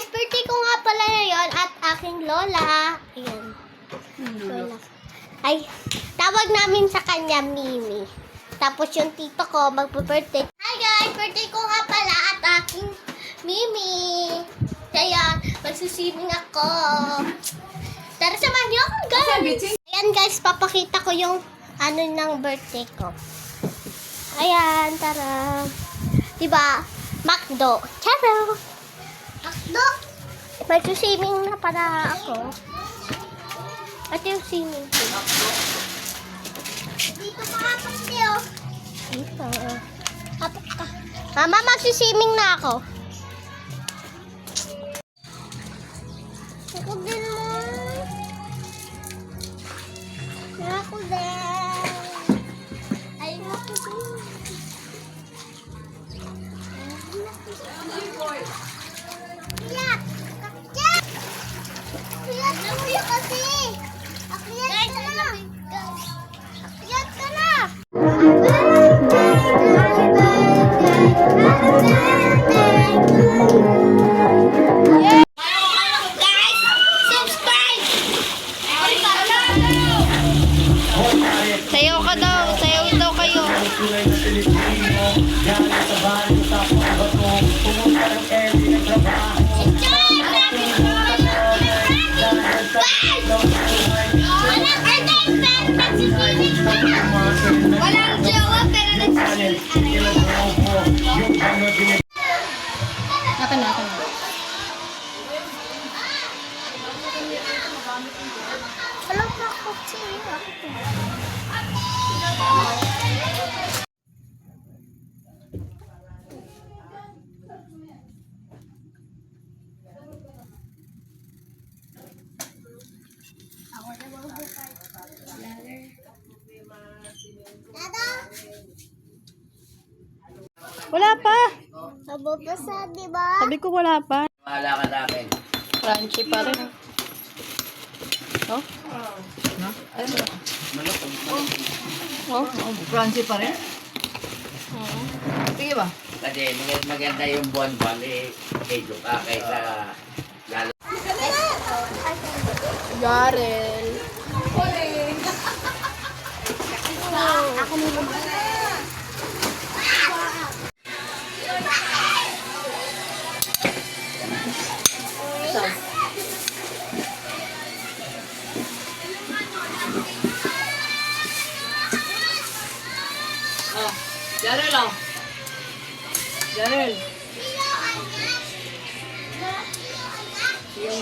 birthday ko nga pala ngayon at aking lola. Ayan. Lola. Ay, tawag namin sa kanya Mimi. Tapos yung tito ko magpo-birthday. Hi guys, birthday ko nga pala at aking Mimi. Kaya, magsusimming ako. Tara, samahan niyo ako guys. Ayan guys, papakita ko yung ano ng birthday ko. Ayan, tara. Diba? McDo. Charo! McDo! Magsusimming na para ako. Ito yung swimming pool. Dito makapag niyo. Dito. Kapag ka. Mama, magsusimming na ako. Ako din mo. Ako din. Ay, ako din. Akyat! Akyat! Akyat mo kasi! Akyat ka na! Akyat ka na! Guys! Subscribe! Sayaw ka daw! Sayaw daw kayo! Walang jowa pero nagsisinig ka rin. Akan. Alam ko ako siya. Wala pa. Nabubasa, di ba? Sabi ko wala pa. Wala ka namin. Crunchy pa rin. Oh? Oh? Crunchy pa rin? Oo. Sige ba? Kasi maganda yung buwan-buwan eh. Medyo ka kaysa lalo. Yarel. Ako nila. Saan? Oh, Jarel oh. Jarel. Sino? Yung